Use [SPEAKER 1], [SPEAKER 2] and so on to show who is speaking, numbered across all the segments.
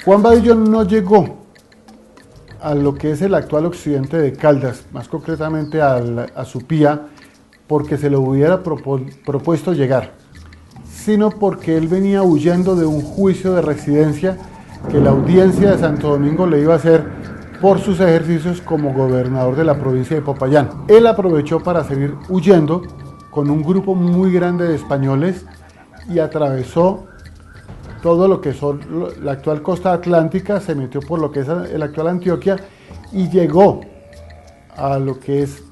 [SPEAKER 1] Juan Vadillo no llegó a lo que es el actual occidente de Caldas, más concretamente a Supía, porque se le hubiera propuesto llegar, sino porque él venía huyendo de un juicio de residencia que la audiencia de Santo Domingo le iba a hacer por sus ejercicios como gobernador de la provincia de Popayán. Él aprovechó para seguir huyendo con un grupo muy grande de españoles y atravesó todo lo que son la actual costa atlántica, se metió por lo que es el actual Antioquia y llegó a lo que es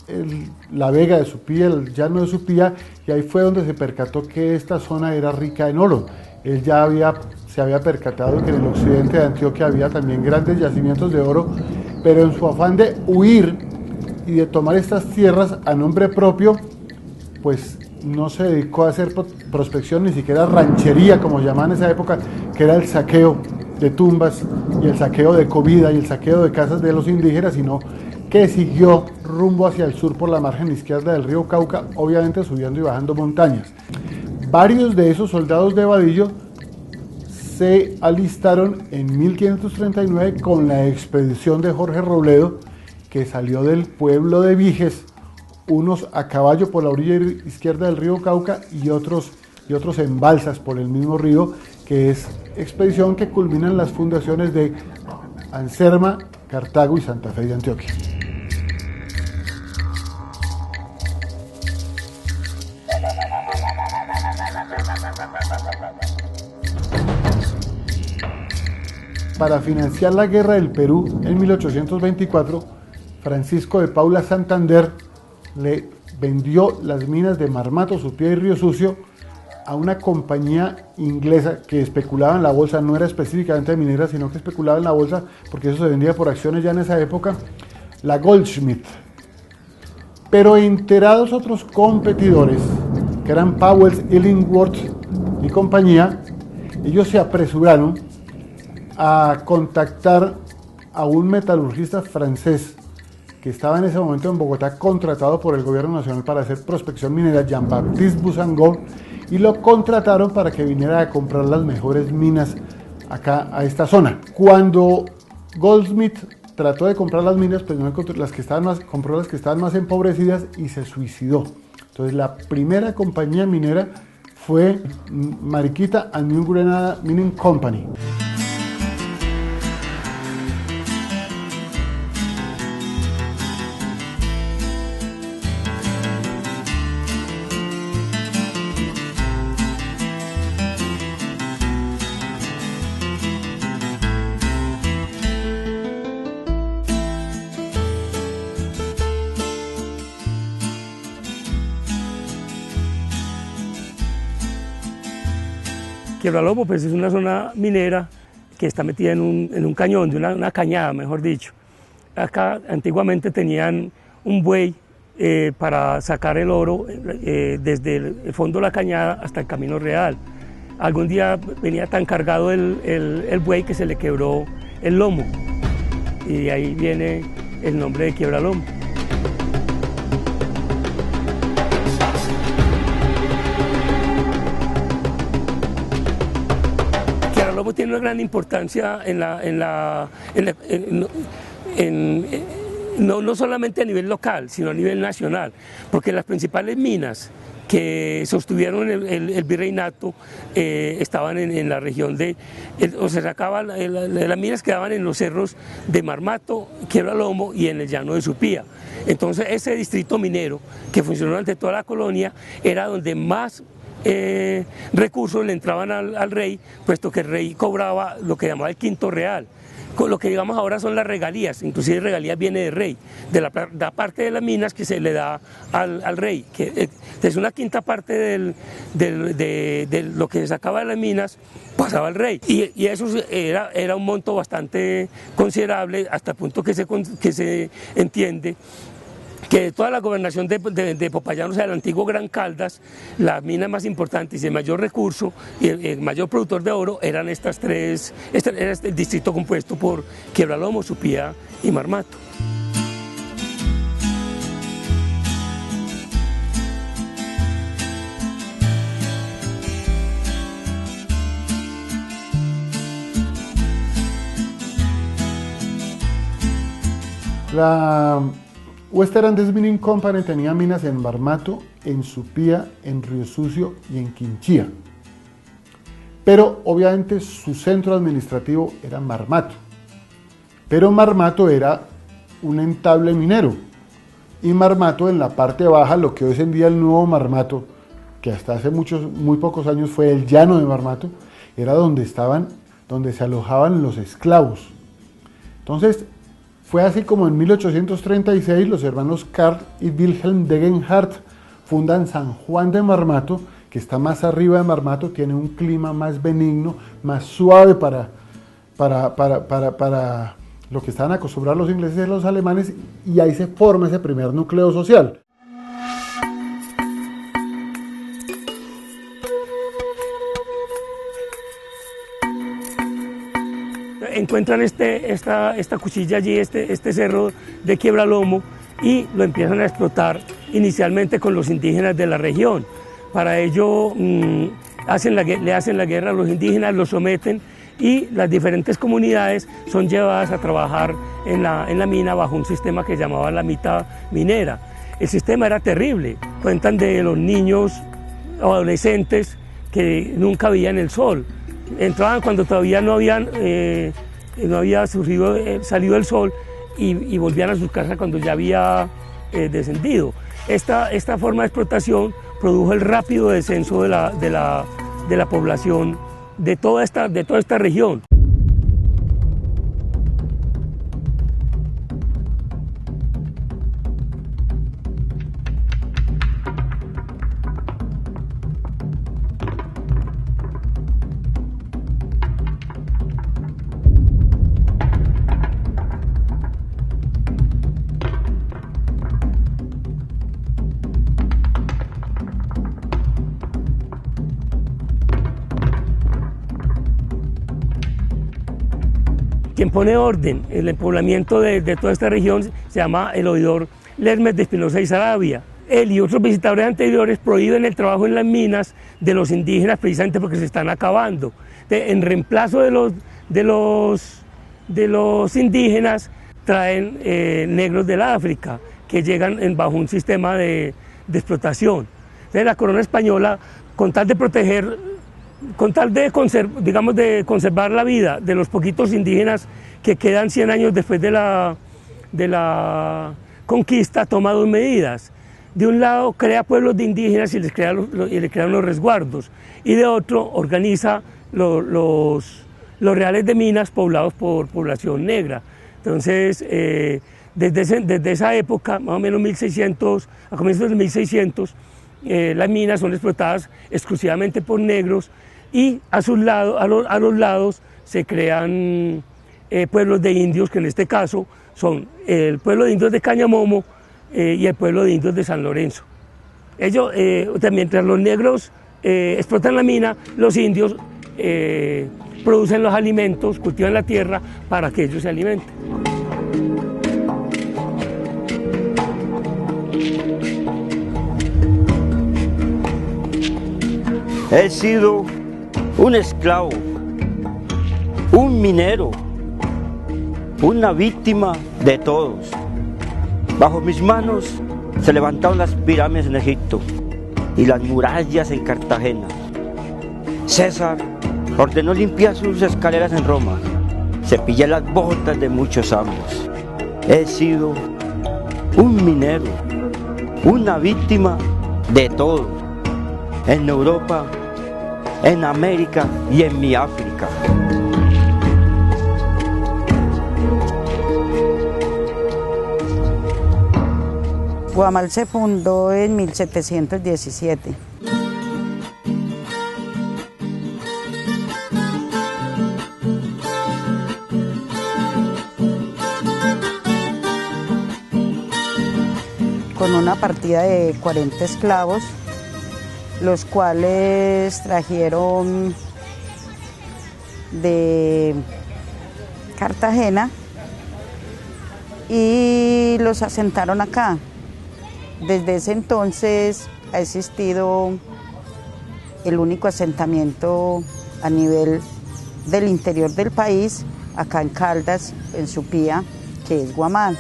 [SPEAKER 1] la vega de Supía, el llano de Supía, y ahí fue donde se percató que esta zona era rica en oro. Él ya se había percatado que en el occidente de Antioquia había también grandes yacimientos de oro, pero en su afán de huir y de tomar estas tierras a nombre propio, pues no se dedicó a hacer prospección, ni siquiera ranchería, como llamaban en esa época, que era el saqueo de tumbas y el saqueo de comida y el saqueo de casas de los indígenas, sino que siguió rumbo hacia el sur por la margen izquierda del río Cauca, obviamente subiendo y bajando montañas. Varios de esos soldados de Vadillo se alistaron en 1539 con la expedición de Jorge Robledo, que salió del pueblo de Viges, unos a caballo por la orilla izquierda del río Cauca y otros en balsas por el mismo río, que es expedición que culmina en las fundaciones de Anserma, Cartago y Santa Fe de Antioquia. Para financiar la guerra del Perú en 1824, Francisco de Paula Santander le vendió las minas de Marmato, Supía y Río Sucio a una compañía inglesa que especulaba en la bolsa, no era específicamente minera, sino que especulaba en la bolsa, porque eso se vendía por acciones ya en esa época, la Goldschmidt. Pero enterados otros competidores, que eran Powell, Illingworth y compañía, ellos se apresuraron a contactar a un metalurgista francés que estaba en ese momento en Bogotá, contratado por el gobierno nacional para hacer prospección minera, Jean-Baptiste Boussangor, y lo contrataron para que viniera a comprar las mejores minas acá a esta zona. Cuando Goldsmith trató de comprar las minas, pues no encontró las que estaban más, compró las que estaban más empobrecidas y se suicidó. Entonces la primera compañía minera fue Mariquita and New Grenada Mining Company.
[SPEAKER 2] Quiebralomo pues es una zona minera que está metida en un cañón, de una cañada, mejor dicho. Acá antiguamente tenían un buey para sacar el oro desde el fondo de la cañada hasta el Camino Real. Algún día venía tan cargado el buey que se le quebró el lomo y de ahí viene el nombre de Quiebralomo. Quiebralomo tiene una gran importancia no solamente a nivel local, sino a nivel nacional, porque las principales minas que sostuvieron el virreinato estaban en la región o se sacaban, las minas quedaban en los cerros de Marmato, Quiebralomo y en el llano de Supía. Entonces ese distrito minero que funcionó durante toda la colonia era donde más recursos le entraban al rey, puesto que el rey cobraba lo que llamaba el quinto real. Con lo que digamos ahora son las regalías, inclusive regalías viene del rey, de la parte de las minas que se le da al rey, que es una quinta parte de lo que se sacaba de las minas, pasaba al rey, y eso era un monto bastante considerable, hasta el punto que se entiende que de toda la gobernación de Popayán, o sea, del antiguo Gran Caldas, las minas más importantes y el mayor recurso y el mayor productor de oro eran estas tres, era el distrito compuesto por Quiebralomo, Supía y Marmato.
[SPEAKER 1] La Western Andes Mining Company tenía minas en Marmato, en Supía, en Río Sucio y en Quinchía. Pero obviamente su centro administrativo era Marmato. Pero Marmato era un entable minero. Y Marmato, en la parte baja, lo que hoy es en día el nuevo Marmato, que hasta hace muy pocos años fue el llano de Marmato, era donde se alojaban los esclavos. Entonces, fue así como en 1836 los hermanos Carl y Wilhelm Degenhardt fundan San Juan de Marmato, que está más arriba de Marmato, tiene un clima más benigno, más suave para lo que estaban acostumbrados los ingleses y los alemanes, y ahí se forma ese primer núcleo social.
[SPEAKER 2] Encuentran esta cuchilla allí, este cerro de Quiebralomo, y lo empiezan a explotar inicialmente con los indígenas de la región. Para ello le hacen la guerra a los indígenas, los someten, y las diferentes comunidades son llevadas a trabajar en la mina bajo un sistema que llamaba la mitad minera. El sistema era terrible. Cuentan de los niños o adolescentes que nunca veían el sol. Entraban cuando todavía no había salido el sol, y volvían a sus casas cuando ya había descendido. Esta forma de explotación produjo el rápido descenso de la población de toda esta región. Quien pone orden en el poblamiento de toda esta región se llama el oidor Lermes de Espinosa y Saravia. Él y otros visitadores anteriores prohíben el trabajo en las minas de los indígenas precisamente porque se están acabando. En reemplazo de los indígenas traen negros del África que llegan bajo un sistema de explotación. Entonces la corona española, con tal de proteger, de conservar la vida de los poquitos indígenas que quedan 100 años después de la conquista, toma dos medidas. De un lado, crea pueblos de indígenas y les crea unos resguardos, y de otro, organiza los reales de minas poblados por población negra. Entonces, desde esa época, más o menos 1600, a comienzos de 1600, las minas son explotadas exclusivamente por negros, y a los lados se crean pueblos de indios, que en este caso son el pueblo de indios de Cañamomo y el pueblo de indios de San Lorenzo. Ellos, mientras los negros explotan la mina, los indios producen los alimentos, cultivan la tierra para que ellos se alimenten.
[SPEAKER 3] He sido un esclavo, un minero, una víctima de todos. Bajo mis manos se levantaron las pirámides en Egipto y las murallas en Cartagena. César ordenó limpiar sus escaleras en Roma. Cepillé las botas de muchos amos. He sido un minero, una víctima de todos. En Europa, en América y en mi África.
[SPEAKER 4] Guamal se fundó en 1717. Con una partida de 40 esclavos, los cuales trajeron de Cartagena y los asentaron acá. Desde ese entonces ha existido el único asentamiento a nivel del interior del país, acá en Caldas, en Supía, que es Guamal.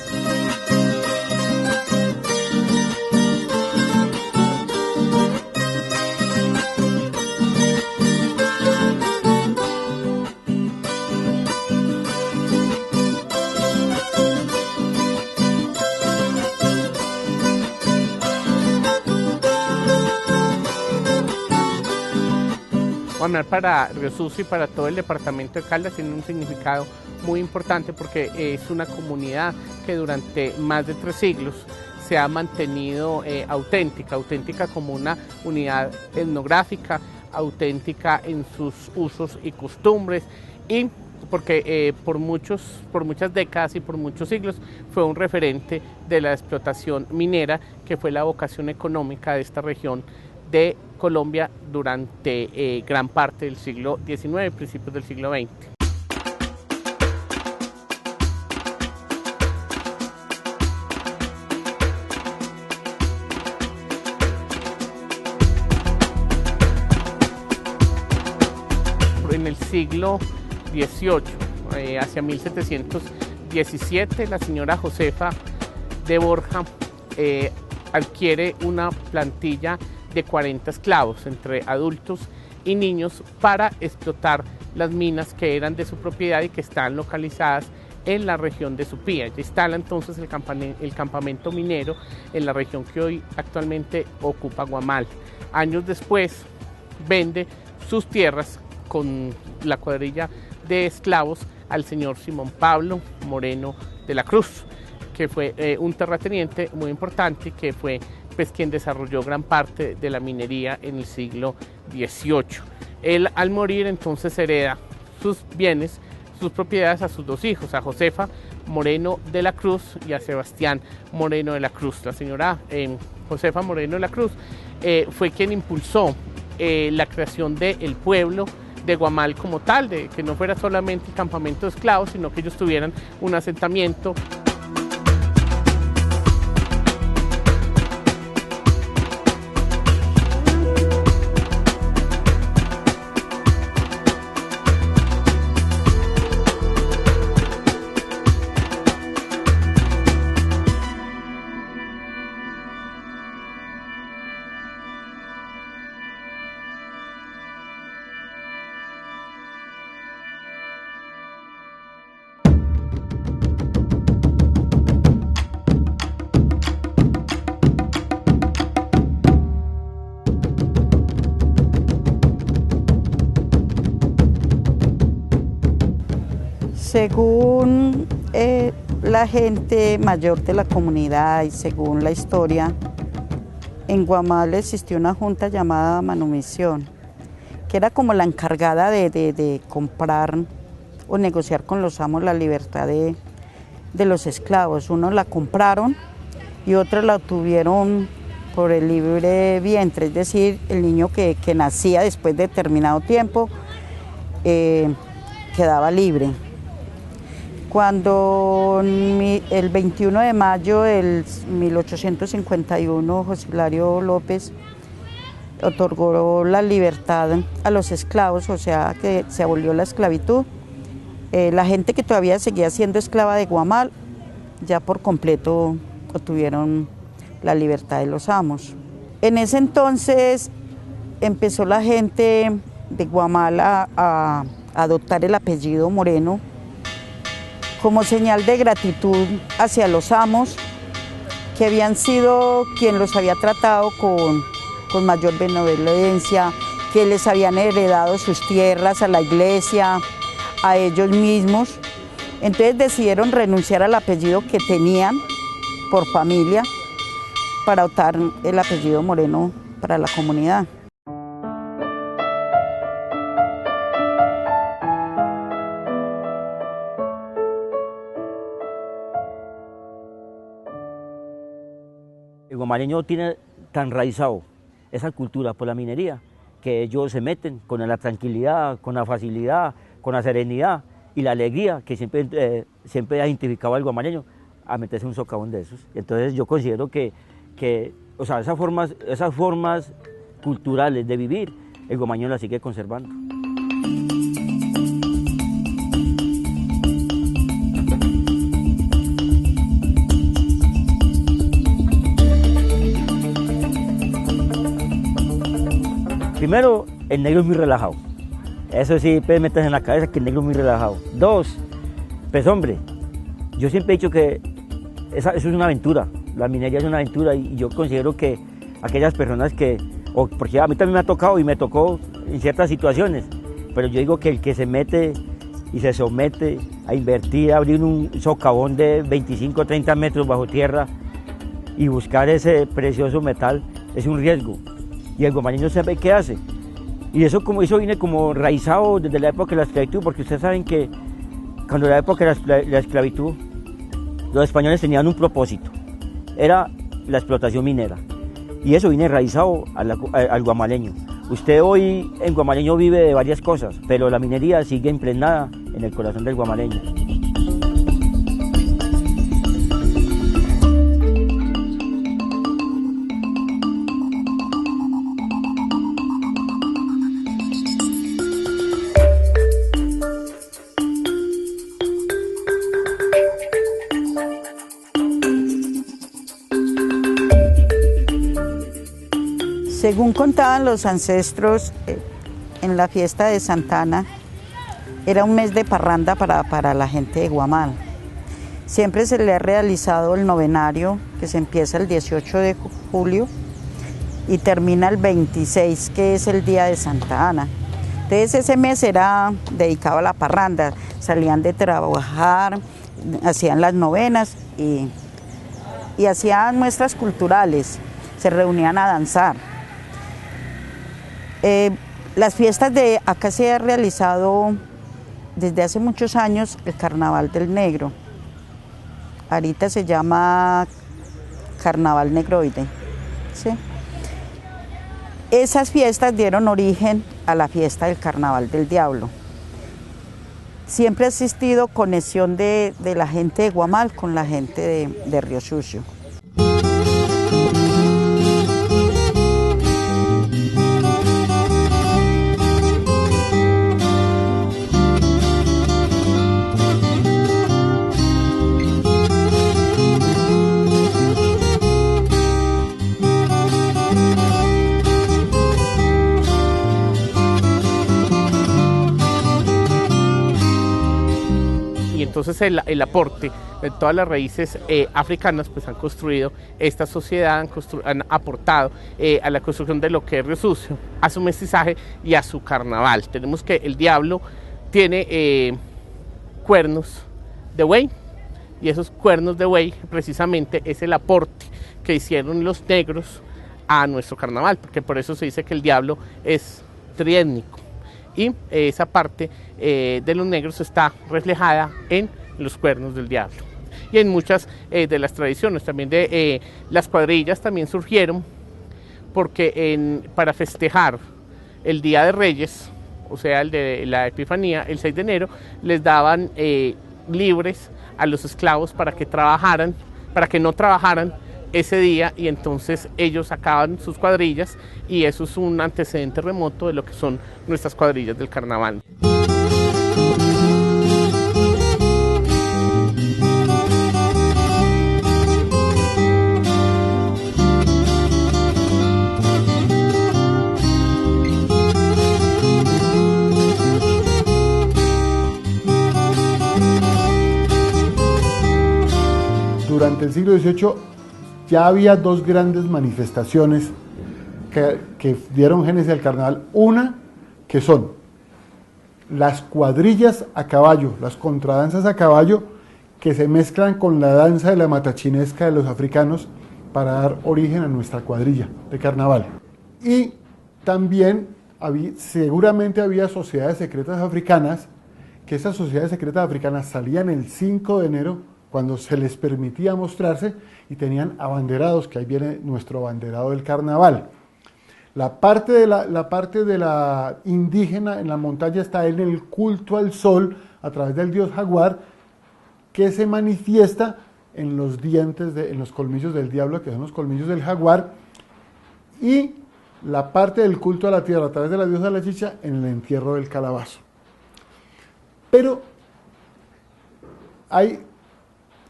[SPEAKER 5] Guamal para Río Sucio y para todo el departamento de Caldas tiene un significado muy importante porque es una comunidad que durante más de 3 siglos se ha mantenido auténtica como una unidad etnográfica, auténtica en sus usos y costumbres, y porque por muchas décadas y por muchos siglos fue un referente de la explotación minera, que fue la vocación económica de esta región de Colombia durante gran parte del siglo XIX y principios del siglo XX. En el siglo XVIII, hacia 1717, la señora Josefa de Borja adquiere una plantilla de 40 esclavos, entre adultos y niños, para explotar las minas que eran de su propiedad y que están localizadas en la región de Supía. Ella instala entonces el campamento minero en la región que hoy actualmente ocupa Guamal. Años después vende sus tierras con la cuadrilla de esclavos al señor Simón Pablo Moreno de la Cruz, que fue un terrateniente muy importante, que fue pues quien desarrolló gran parte de la minería en el siglo XVIII. Él, al morir, entonces hereda sus bienes, sus propiedades a sus 2 hijos, a Josefa Moreno de la Cruz y a Sebastián Moreno de la Cruz. La señora Josefa Moreno de la Cruz fue quien impulsó la creación del pueblo de Guamal como tal, de que no fuera solamente el campamento de esclavos, sino que ellos tuvieran un asentamiento.
[SPEAKER 4] Según la gente mayor de la comunidad y según la historia, en Guamal existió una junta llamada Manumisión, que era como la encargada de comprar o negociar con los amos la libertad de los esclavos. Unos la compraron y otros la obtuvieron por el libre vientre, es decir, el niño que nacía después de determinado tiempo quedaba libre. Cuando el 21 de mayo del 1851 José Hilario López otorgó la libertad a los esclavos, o sea que se abolió la esclavitud, la gente que todavía seguía siendo esclava de Guamal ya por completo obtuvieron la libertad de los amos. En ese entonces empezó la gente de Guamal a adoptar el apellido Moreno como señal de gratitud hacia los amos, que habían sido quien los había tratado con mayor benevolencia, que les habían heredado sus tierras a la iglesia, a ellos mismos. Entonces decidieron renunciar al apellido que tenían por familia para adoptar el apellido Moreno para la comunidad.
[SPEAKER 3] El guamaleño tiene tan enraizado esa cultura por la minería que ellos se meten con la tranquilidad, con la facilidad, con la serenidad y la alegría que siempre ha identificado al guamaleño a meterse en un socavón de esos. Entonces yo considero que o sea, esas formas culturales de vivir, el guamaleño las sigue conservando. Primero, el negro es muy relajado. Eso sí, puedes meterse en la cabeza que el negro es muy relajado. 2, pues hombre, yo siempre he dicho que eso es una aventura. La minería es una aventura y yo considero que aquellas personas porque a mí también me ha tocado y me tocó en ciertas situaciones, pero yo digo que el que se mete y se somete a invertir, a abrir un socavón de 25 o 30 metros bajo tierra y buscar ese precioso metal es un riesgo, y el guamareño sabe qué hace, y eso viene como enraizado desde la época de la esclavitud, porque ustedes saben que cuando la época de la esclavitud los españoles tenían un propósito, era la explotación minera, y eso viene enraizado al guamaleño. Usted hoy en Guamaleño vive de varias cosas, pero la minería sigue impregnada en el corazón del guamaleño.
[SPEAKER 4] Según contaban los ancestros, en la fiesta de Santa Ana era un mes de parranda para la gente de Guamal. Siempre se le ha realizado el novenario, que se empieza el 18 de julio y termina el 26, que es el día de Santa Ana. Entonces ese mes era dedicado a la parranda, salían de trabajar, hacían las novenas y hacían muestras culturales, se reunían a danzar. Las fiestas de acá se ha realizado desde hace muchos años el Carnaval del Negro. Ahorita se llama Carnaval Negroide, ¿sí? Esas fiestas dieron origen a la fiesta del Carnaval del Diablo. Siempre ha existido conexión de la gente de Guamal con la gente de Río Sucio.
[SPEAKER 5] Entonces el aporte de todas las raíces africanas pues han construido esta sociedad, han aportado a la construcción de lo que es Río Sucio, a su mestizaje y a su carnaval. Tenemos que el diablo tiene cuernos de buey, y esos cuernos de buey precisamente es el aporte que hicieron los negros a nuestro carnaval, porque por eso se dice que el diablo es triétnico. Y esa parte de los negros está reflejada en los cuernos del diablo. Y en muchas de las tradiciones también de las cuadrillas también surgieron, porque para festejar el Día de Reyes, o sea el de la Epifanía, el 6 de enero, les daban libres a los esclavos para que no trabajaran ese día, y entonces ellos sacaban sus cuadrillas, y eso es un antecedente remoto de lo que son nuestras cuadrillas del carnaval.
[SPEAKER 1] Durante el siglo XVIII ya había dos grandes manifestaciones que dieron génesis al carnaval. Una, que son las cuadrillas a caballo, las contradanzas a caballo, que se mezclan con la danza de la matachinesca de los africanos para dar origen a nuestra cuadrilla de carnaval. Y también seguramente había sociedades secretas africanas, que esas sociedades secretas africanas salían el 5 de enero, cuando se les permitía mostrarse, y tenían abanderados, que ahí viene nuestro abanderado del carnaval. La parte de la indígena en la montaña está en el culto al sol a través del dios jaguar, que se manifiesta en los dientes, en los colmillos del diablo, que son los colmillos del jaguar, y la parte del culto a la tierra a través de la diosa de la chicha en el entierro del calabazo. Pero hay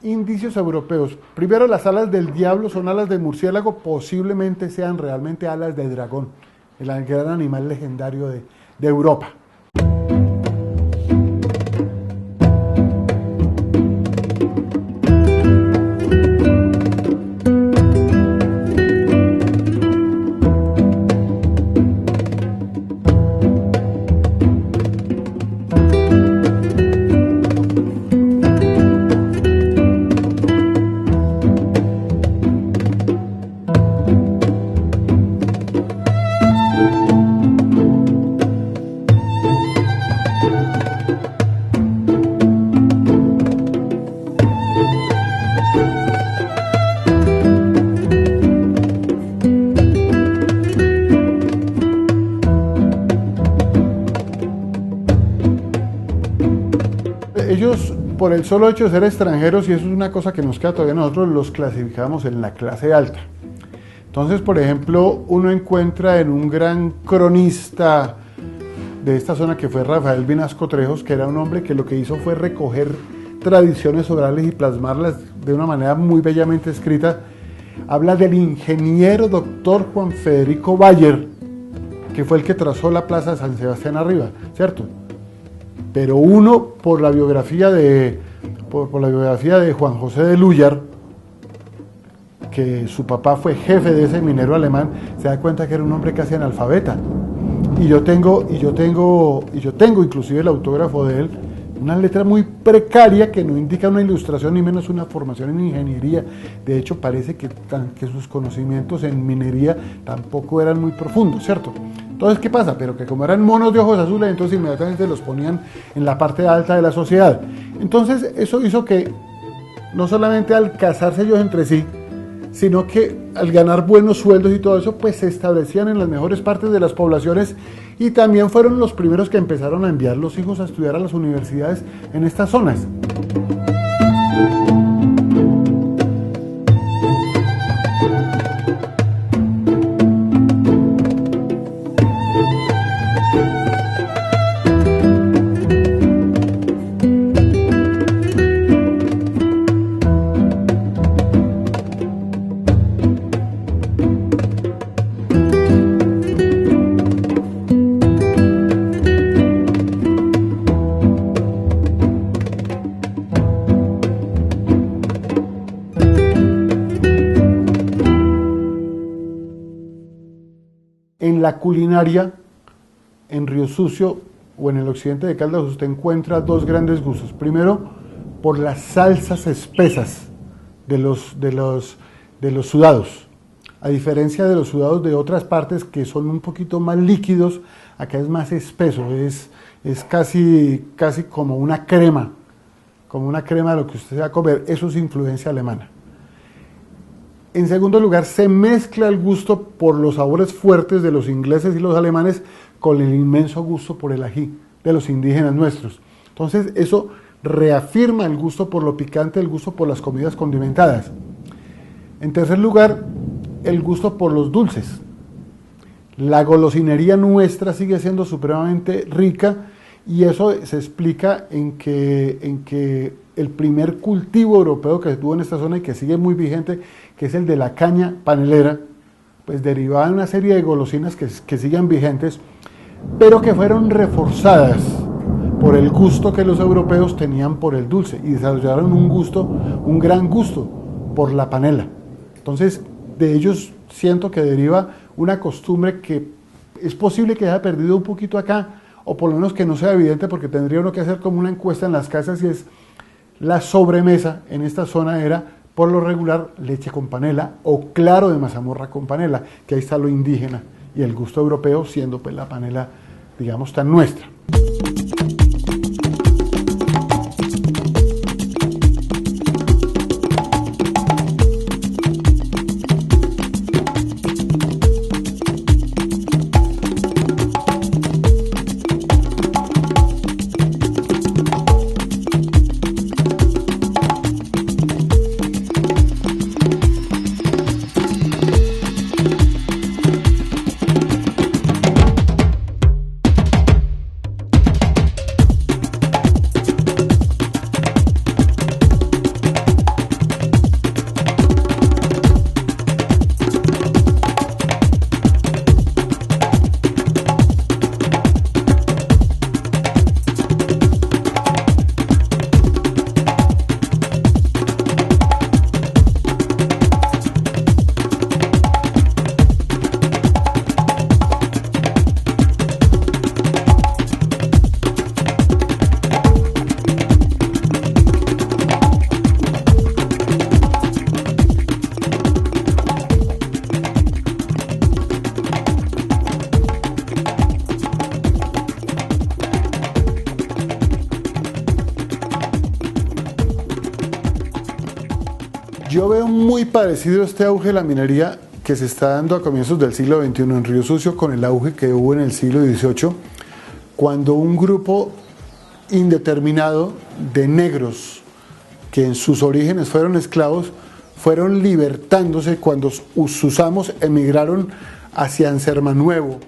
[SPEAKER 1] indicios europeos. Primero, las alas del diablo son alas de murciélago, posiblemente sean realmente alas de dragón, el gran animal legendario de Europa. ellos, por el solo hecho de ser extranjeros, y eso es una cosa que nos queda todavía, nosotros los clasificamos en la clase alta. Entonces, por ejemplo, uno encuentra en un gran cronista de esta zona que fue Rafael Vinasco Trejos, que era un hombre que lo que hizo fue recoger tradiciones orales y plasmarlas de una manera muy bellamente escrita. Habla del ingeniero doctor Juan Federico Bayer, que fue el que trazó la plaza de San Sebastián arriba, ¿cierto? Pero uno, por la biografía de Juan José de Lúyar, que su papá fue jefe de ese minero alemán, se da cuenta que era un hombre casi analfabeta. Y yo tengo inclusive el autógrafo de él, una letra muy precaria que no indica una ilustración ni menos una formación en ingeniería. De hecho, parece que sus conocimientos en minería tampoco eran muy profundos, ¿cierto? Entonces, ¿qué pasa? Pero que como eran monos de ojos azules, entonces inmediatamente los ponían en la parte alta de la sociedad. Entonces, eso hizo que no solamente al casarse ellos entre sí, sino que al ganar buenos sueldos y todo eso, pues se establecían en las mejores partes de las poblaciones, y también fueron los primeros que empezaron a enviar los hijos a estudiar a las universidades en estas zonas. En la culinaria, en Río Sucio o en el occidente de Caldas, usted encuentra dos grandes gustos. Primero, por las salsas espesas de los sudados. A diferencia de los sudados de otras partes que son un poquito más líquidos, acá es más espeso, es casi como una crema de lo que usted va a comer. Eso es influencia alemana. En segundo lugar, se mezcla el gusto por los sabores fuertes de los ingleses y los alemanes con el inmenso gusto por el ají de los indígenas nuestros. Entonces, eso reafirma el gusto por lo picante, el gusto por las comidas condimentadas. En tercer lugar, el gusto por los dulces. La golosinería nuestra sigue siendo supremamente rica, y eso se explica en que el primer cultivo europeo que se tuvo en esta zona y que sigue muy vigente, que es el de la caña panelera, pues derivaba de una serie de golosinas que siguen vigentes, pero que fueron reforzadas por el gusto que los europeos tenían por el dulce, y desarrollaron un gran gusto por la panela. Entonces, de ellos siento que deriva una costumbre que es posible que haya perdido un poquito acá, o por lo menos que no sea evidente, porque tendría uno que hacer como una encuesta en las casas, y es la sobremesa en esta zona era, por lo regular, leche con panela o claro de mazamorra con panela, que ahí está lo indígena, y el gusto europeo siendo pues la panela, digamos, tan nuestra. Yo veo muy parecido este auge de la minería que se está dando a comienzos del siglo XXI en Río Sucio con el auge que hubo en el siglo XVIII, cuando un grupo indeterminado de negros que en sus orígenes fueron esclavos, fueron libertándose cuando sus amos emigraron hacia Ansermanuevo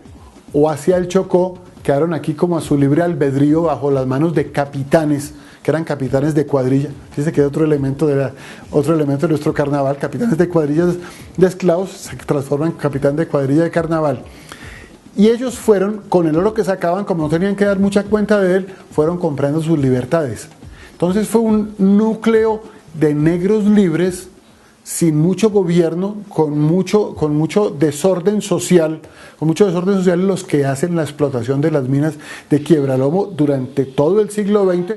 [SPEAKER 1] o hacia el Chocó, quedaron aquí como a su libre albedrío bajo las manos de capitanes, que eran capitanes de cuadrilla. Fíjense que otro elemento de nuestro carnaval, capitanes de cuadrillas de esclavos se transforman en capitán de cuadrilla de carnaval. Y ellos fueron, con el oro que sacaban, como no tenían que dar mucha cuenta de él, fueron comprando sus libertades. Entonces fue un núcleo de negros libres, sin mucho gobierno, con mucho desorden social, los que hacen la explotación de las minas de Quiebralomo durante todo el siglo XX.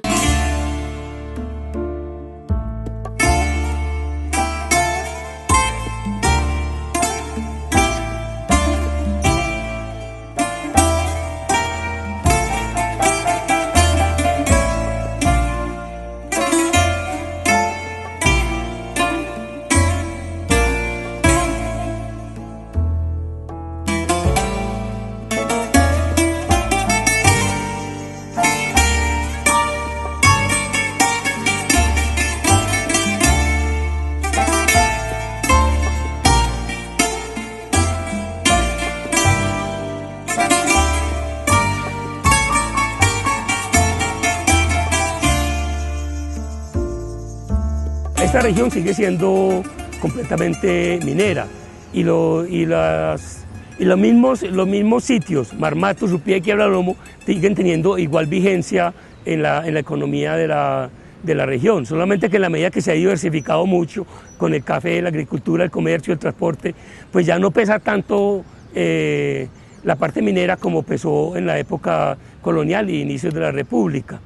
[SPEAKER 2] Esta región sigue siendo completamente minera y los mismos sitios, Marmato, Supía y Quiebralomo, siguen teniendo igual vigencia en la economía de la región, solamente que en la medida que se ha diversificado mucho con el café, la agricultura, el comercio, el transporte, pues ya no pesa tanto la parte minera como pesó en la época colonial y inicios de la República.